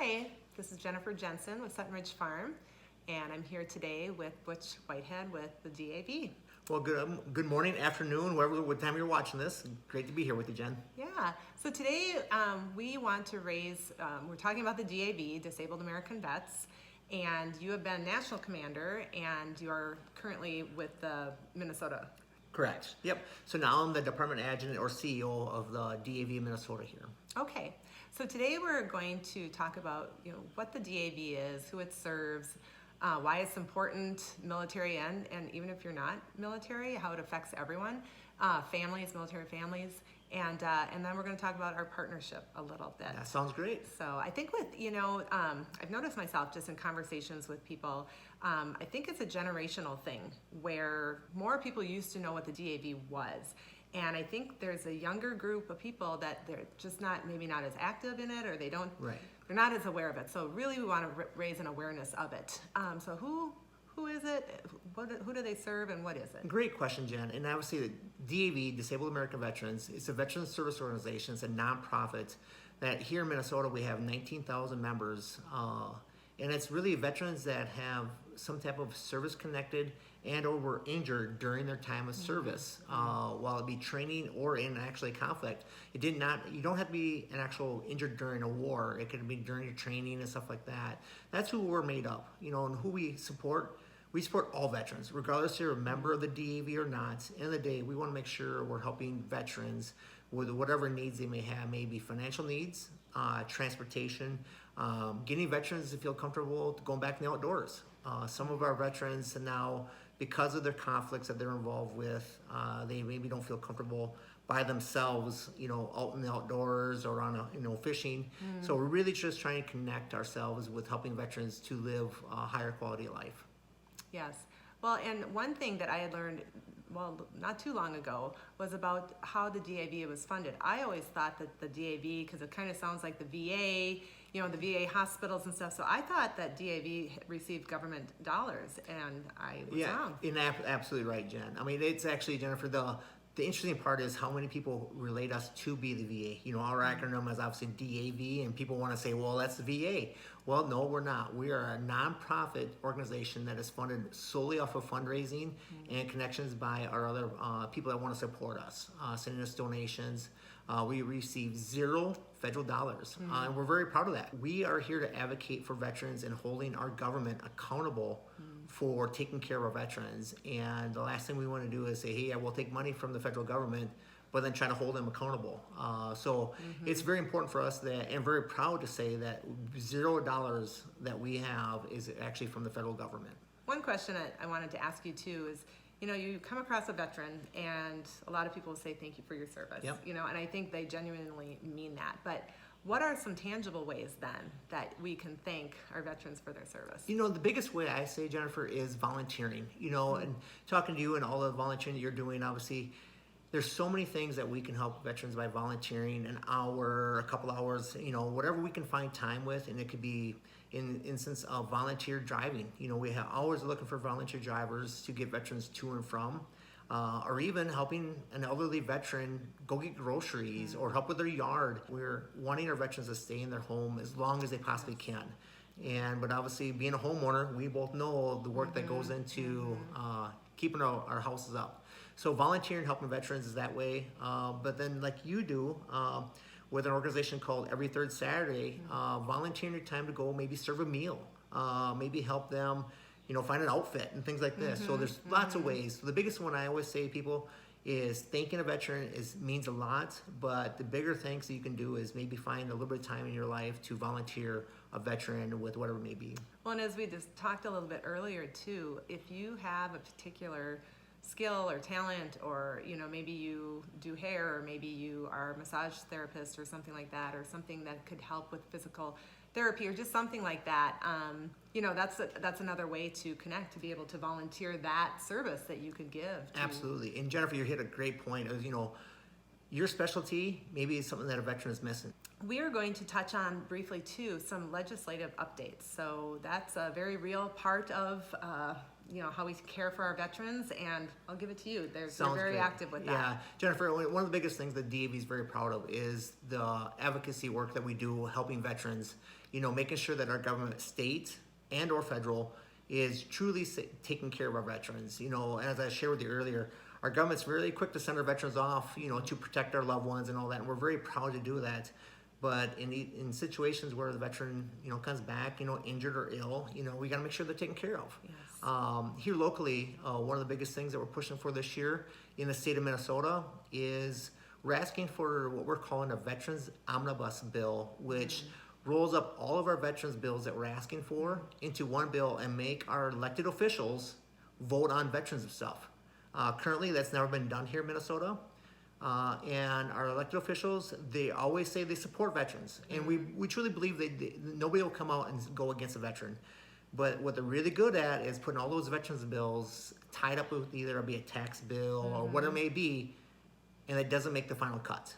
Hi, this is Jensen with Sutton Ridge Farm, and I'm here today with Butch Whitehead with the DAV. Well, good morning, afternoon, what time you're watching this. Great to be here with you, Jen. Yeah, so today we want to raise, we're talking about the DAV, Disabled American Vets, and you have been National Commander and you are currently with Minnesota. Correct. Yep. So now I'm the Department Adjutant or CEO of the DAV Minnesota here. Okay, so today we're going to talk about what the DAV is, who it serves, why it's important, military and even if you're not military, how it affects everyone, families, military families, and then we're going to talk about our partnership a little bit. That sounds great. So I think with, I've noticed myself just in conversations with people, I think it's a generational thing where more people used to know what the DAV was. And I think there's a younger group of people that they're just maybe not as active in it, or they're not as aware of it. So really we want to raise an awareness of it. So who is it? Who do they serve and what is it? Great question, Jen. And obviously the DAV, Disabled American Veterans, it's a veteran service organization. It's a nonprofit that here in Minnesota we have 19,000 members. And it's really veterans that have some type of service-connected and or were injured during their time of service, while it be training or in actually conflict. You don't have to be an actual injured during a war. It could be during your training and stuff like that. That's who we're made up, and who we support. We support all veterans, regardless if you're a member of the DAV or not. At the end of the day, we want to make sure we're helping veterans with whatever needs they may have, maybe financial needs, transportation, getting veterans to feel comfortable going back in the outdoors. Some of our veterans now, because of their conflicts that they're involved with, they maybe don't feel comfortable by themselves, out in the outdoors or on fishing. So we're really just trying to connect ourselves with helping veterans to live a higher quality of life. Yes. Well, and one thing that I had learned, not too long ago, was about how the DAV was funded. I always thought that the DAV, because it kind of sounds like the VA, the VA hospitals and stuff. So I thought that DAV received government dollars, and I was wrong. Yeah, absolutely right, Jen. I mean, it's actually, Jennifer, the interesting part is how many people relate us to be the VA. Our acronym is obviously DAV, and people want to say, well, that's the VA. Well, no, we're not. We are a nonprofit organization that is funded solely off of fundraising and connections by our other people that want to support us, sending us donations. We receive 0 federal dollars, and we're very proud of that. We are here to advocate for veterans and holding our government accountable for taking care of our veterans. And the last thing we want to do is say, hey, we'll take money from the federal government, but then try to hold them accountable. So it's very important for us and very proud to say that $0 that we have is actually from the federal government. One question I wanted to ask you too is, you come across a veteran and a lot of people say thank you for your service, and I think they genuinely mean that. But what are some tangible ways then that we can thank our veterans for their service? The biggest way I say, Jennifer, is volunteering, and talking to you and all the volunteering that you're doing, obviously, there's so many things that we can help veterans by volunteering, an hour, a couple hours, whatever we can find time with. And it could be in instance of volunteer driving. We have always looking for volunteer drivers to get veterans to and from, or even helping an elderly veteran go get groceries or help with their yard. We're wanting our veterans to stay in their home as long as they possibly can. But obviously, being a homeowner, we both know the work that goes into keeping our houses up. So volunteering, helping veterans is that way. But then like you do, with an organization called Every Third Saturday, volunteering your time to go maybe serve a meal, maybe help them, find an outfit and things like this. So there's lots of ways. So the biggest one I always say to people is thanking a veteran means a lot, but the bigger thanks that you can do is maybe find a little bit of time in your life to volunteer a veteran with whatever it may be. Well, and as we just talked a little bit earlier too, if you have a particular skill or talent, or maybe you do hair, or maybe you are a massage therapist or something like that, or something that could help with physical therapy or just something like that, that's another way to connect, to be able to volunteer that service that you could give. Absolutely. And Jennifer, you hit a great point. Your specialty maybe is something that a veteran is missing. We are going to touch on briefly too some legislative updates. So that's a very real part of how we care for our veterans, and I'll give it to you. They're very active with that. Yeah, Jennifer, one of the biggest things that DAV is very proud of is the advocacy work that we do helping veterans making sure that our government, state and or federal, is truly taking care of our veterans. As I shared with you earlier, our government's really quick to send our veterans off, to protect our loved ones and all that, and we're very proud to do that. But in situations where the veteran, comes back, injured or ill, we got to make sure they're taken care of. Yes. Here locally, one of the biggest things that we're pushing for this year in the state of Minnesota is we're asking for what we're calling a Veterans Omnibus Bill, which rolls up all of our veterans bills that we're asking for into one bill and make our elected officials vote on veterans stuff. Currently, that's never been done here in Minnesota. And our elected officials, they always say they support veterans. And we truly believe nobody will come out and go against a veteran. But what they're really good at is putting all those veterans bills tied up with either be a tax bill or what it may be, and it doesn't make the final cut.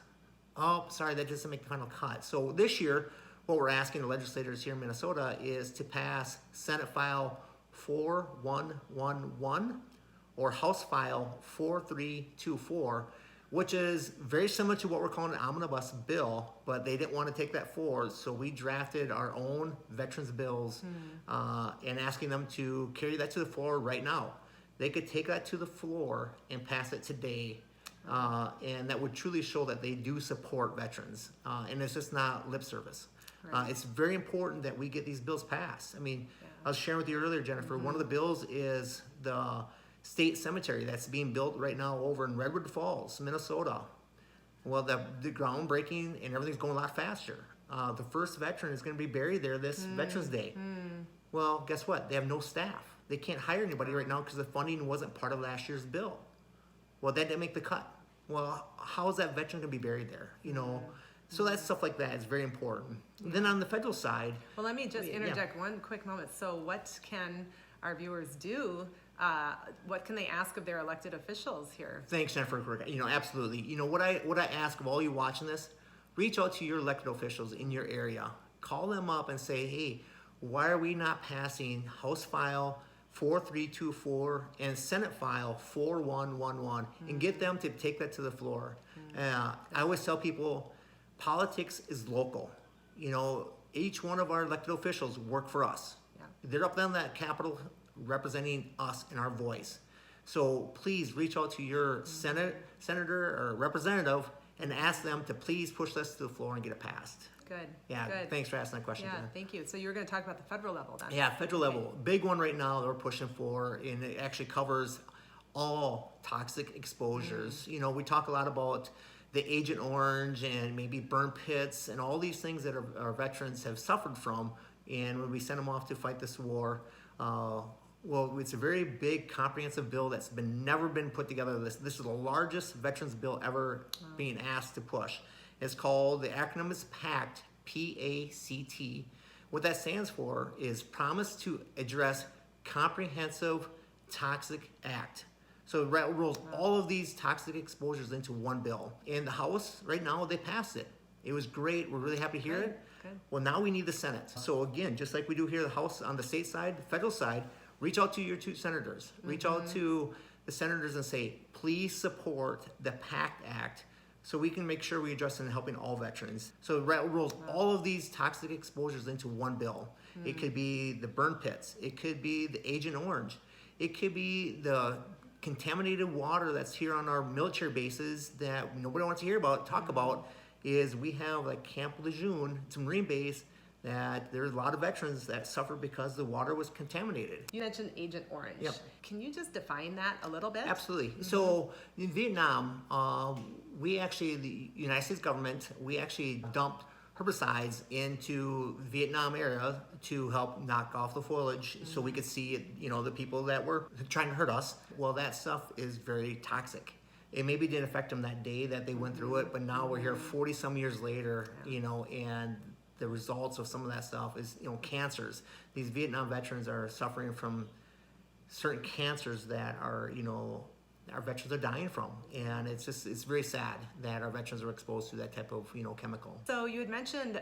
Oh, sorry, that doesn't make the final cut. So this year, what we're asking the legislators here in Minnesota is to pass Senate File 4111 or House File 4324, which is very similar to what we're calling an omnibus bill, but they didn't want to take that forward, so we drafted our own veterans bills and asking them to carry that to the floor right now. They could take that to the floor and pass it today, and that would truly show that they do support veterans, and it's just not lip service. Right. It's very important that we get these bills passed. I mean, I was sharing with you earlier, Jennifer, one of the bills is the state cemetery that's being built right now over in Redwood Falls, Minnesota. Well, the groundbreaking and everything's going a lot faster. The first veteran is going to be buried there this Veterans Day. Well, guess what? They have no staff. They can't hire anybody right now because the funding wasn't part of last year's bill. Well, that didn't make the cut. Well, how is that veteran going to be buried there? So that stuff like that is very important. Then on the federal side, Well, let me just interject one quick moment. So what can our viewers do? What can they ask of their elected officials here? thanks, Jennifer. Absolutely. What I ask of all you watching this, reach out to your elected officials in your area. Call them up and say, hey, why are we not passing House File 4324 and Senate File 4111 and get them to take that to the floor. I always tell people, politics is local. Each one of our elected officials work for us. Yeah. They're up on that Capitol representing us and our voice. So please reach out to your senator or representative and ask them to please push this to the floor and get it passed. Good. Yeah, Good. thanks for asking that question. Yeah, Jenna. thank you. So you were going to talk about the federal level then? Yeah, federal level. Big one right now that we're pushing for, and it actually covers all toxic exposures. We talk a lot about the Agent Orange and maybe burn pits and all these things that our veterans have suffered from. And when we send them off to fight this war, well, it's a very big, comprehensive bill that's never been put together. This is the largest veterans bill ever being asked to push. It's called, the acronym is PACT, P-A-C-T. What that stands for is Promise to Address Comprehensive Toxic Act. So it rolls all of these toxic exposures into one bill. In the House, right now, they passed it. It was great. We're really happy to hear it. Good. Well, now we need the Senate. So again, just like we do here in the House on the state side, the federal side, reach out to your two senators. Reach out to the senators and say, please support the PACT Act so we can make sure we address and helping all veterans. So it rolls all of these toxic exposures into one bill. It could be the burn pits. It could be the Agent Orange. It could be the contaminated water that's here on our military bases that nobody wants to hear about, talk about, is we have like Camp Lejeune, it's a Marine base, that there's a lot of veterans that suffer because the water was contaminated. You mentioned Agent Orange. Yep. Can you just define that a little bit? Absolutely. So in Vietnam, the United States government, we actually dumped herbicides into the Vietnam area to help knock off the foliage so we could see it, the people that were trying to hurt us. Well, that stuff is very toxic. It maybe didn't affect them that day that they went through it, but now we're here 40 some years later, and the results of some of that stuff is, cancers. These Vietnam veterans are suffering from certain cancers that are, our veterans are dying from. And it's very sad that our veterans are exposed to that type of, chemical. So you had mentioned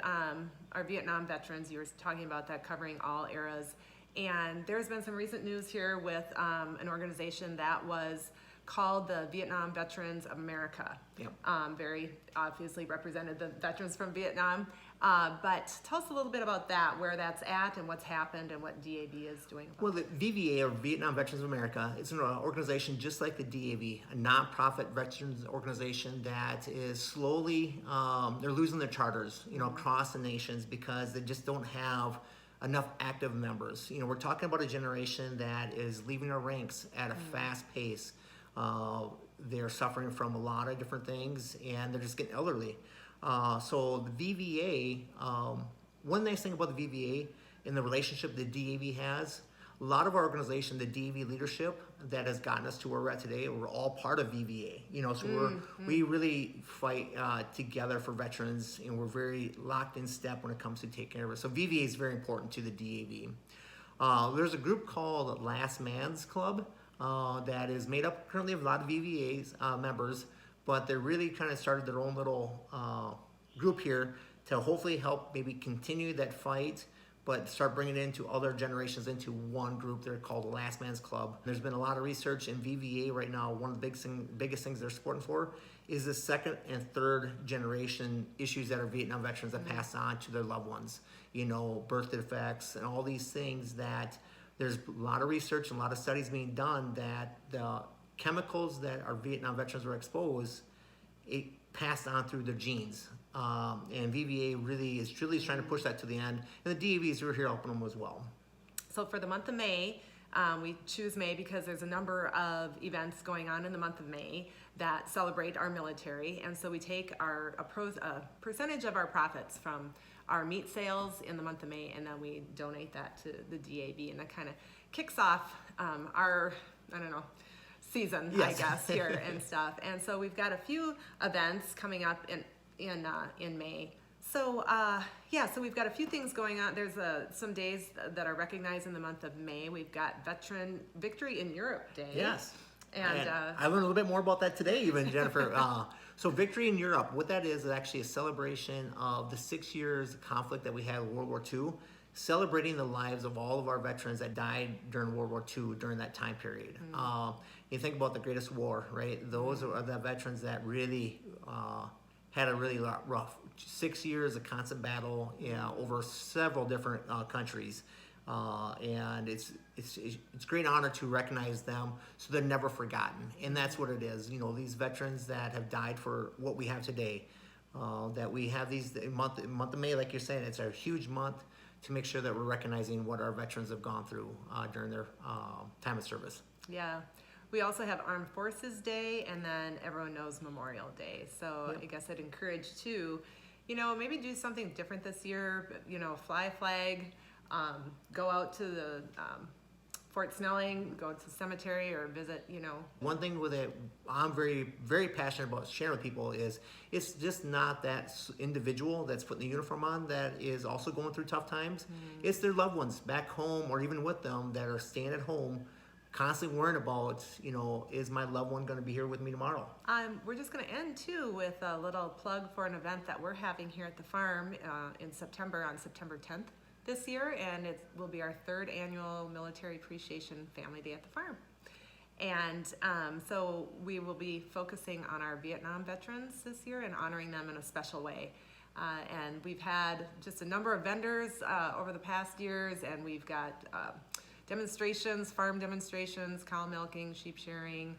our Vietnam veterans. You were talking about that covering all eras. And there's been some recent news here with an organization that was called the Vietnam Veterans of America. Yep. Very obviously represented the veterans from Vietnam. But tell us a little bit about that, where that's at and what's happened and what DAV is doing about Well, the VVA, or Vietnam Veterans of America, it's an organization just like the DAV, a nonprofit veterans organization that is slowly, they're losing their charters, across the nations because they just don't have enough active members. We're talking about a generation that is leaving our ranks at a fast pace. They're suffering from a lot of different things, and they're just getting elderly. So the VVA, one nice thing about the VVA and the relationship the DAV has, a lot of our organization, the DAV leadership that has gotten us to where we're at today, we're all part of VVA. So we really fight together for veterans, and we're very locked in step when it comes to taking care of it. So VVA is very important to the DAV. There's a group called Last Man's Club that is made up currently of a lot of VVA's members, but they really kind of started their own little group here to hopefully help maybe continue that fight, but start bringing it into other generations into one group. They're called the Last Man's Club. There's been a lot of research in VVA right now. One of the biggest things they're supporting for is the second and third generation issues that our Vietnam veterans have passed on to their loved ones. Birth defects and all these things that there's a lot of research and a lot of studies being done that the chemicals that our Vietnam veterans were exposed, it passed on through their genes. And VVA really is truly trying to push that to the end. And the DAVs are here helping them as well. So for the month of May, we choose May because there's a number of events going on in the month of May that celebrate our military. And so we take a percentage of our profits from our meat sales in the month of May, and then we donate that to the DAV. And that kind of kicks off our, season, yes. I guess, here and stuff. And so we've got a few events coming up in May. So so we've got a few things going on. There's some days that are recognized in the month of May. We've got Veteran Victory in Europe Day. Yes. And I learned a little bit more about that today, even, Jennifer. So Victory in Europe, what that is actually a celebration of the 6 years of conflict that we had in World War II, celebrating the lives of all of our veterans that died during World War II during that time period. You think about the Greatest War, right? Those are the veterans that really had a really rough 6 years of constant battle, over several different countries. And it's a great honor to recognize them so they're never forgotten. And that's what it is. These veterans that have died for what we have today, that we have these month of May, like you're saying, it's a huge month to make sure that we're recognizing what our veterans have gone through during their time of service. Yeah. We also have Armed Forces Day, and then everyone knows Memorial Day. So I guess I'd encourage too, maybe do something different this year. Fly a flag, go out to the Fort Snelling, go to the cemetery, or visit. One thing with it, I'm very, very passionate about sharing with people is it's just not that individual that's putting the uniform on that is also going through tough times. It's their loved ones back home or even with them that are staying at home, constantly worrying about, is my loved one going to be here with me tomorrow? We're just going to end too with a little plug for an event that we're having here at the farm in September, on September 10th this year, and it will be our 3rd annual Military Appreciation Family Day at the farm. And so we will be focusing on our Vietnam veterans this year and honoring them in a special way. And we've had just a number of vendors over the past years, and we've got demonstrations, farm demonstrations, cow milking, sheep shearing.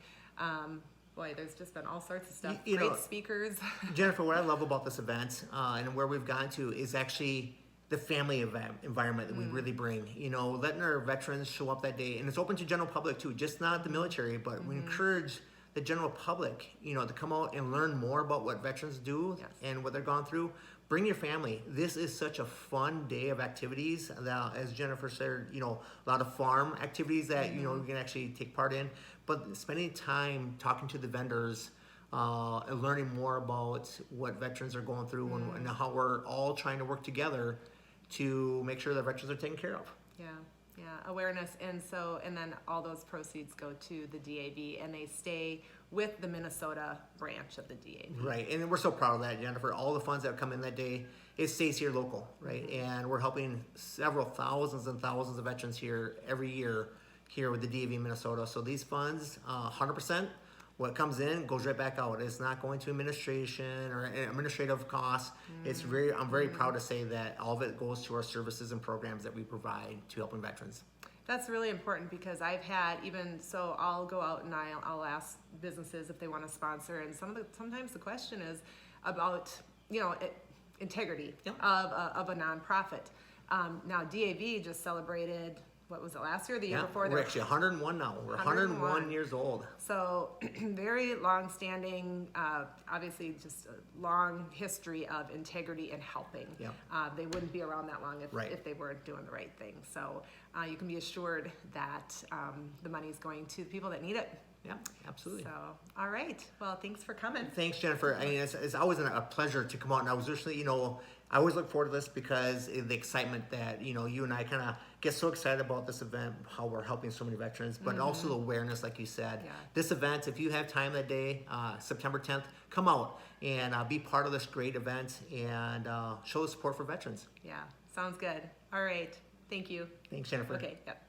There's just been all sorts of stuff. Great speakers. Jennifer, what I love about this event and where we've gotten to is actually the family environment that we really bring. Letting our veterans show up that day, and it's open to general public too, just not the military, but we encourage the general public, to come out and learn more about what veterans do and what they're gone through. Bring your family. This is such a fun day of activities. That, as Jennifer said, a lot of farm activities that, we can actually take part in. But spending time talking to the vendors and learning more about what veterans are going through and how we're all trying to work together to make sure that veterans are taken care of. Yeah, awareness. And then all those proceeds go to the DAV, and they stay with the Minnesota branch of the DAV. Right, and we're so proud of that, Jennifer. All the funds that come in that day, it stays here local, right? And we're helping several thousands and thousands of veterans here every year here with the DAV in Minnesota. So these funds, 100% what comes in goes right back out. It's not going to administration or administrative costs. I'm very proud to say that all of it goes to our services and programs that we provide to helping veterans. That's really important because I've had so I'll go out and I'll ask businesses if they want to sponsor, and sometimes the question is about integrity Yep. of a nonprofit. Now DAV just celebrated, what was it, last year or the year before? We're actually 101 now. We're 101 years old. So very long-standing, obviously just a long history of integrity and helping. Yep. They wouldn't be around that long Right. if they weren't doing the right thing. So you can be assured that the money is going to the people that need it. Yeah, absolutely. So, all right. Well, thanks for coming. Thanks, Jennifer. I mean, it's always a pleasure to come out. And I was actually, I always look forward to this because the excitement that, you and I kind of get so excited about this event, how we're helping so many veterans, but also the awareness, like you said. Yeah. This event, if you have time that day, September 10th, come out and be part of this great event and show the support for veterans. Yeah, sounds good. All right. Thank you. Thanks, Jennifer. Okay, yep.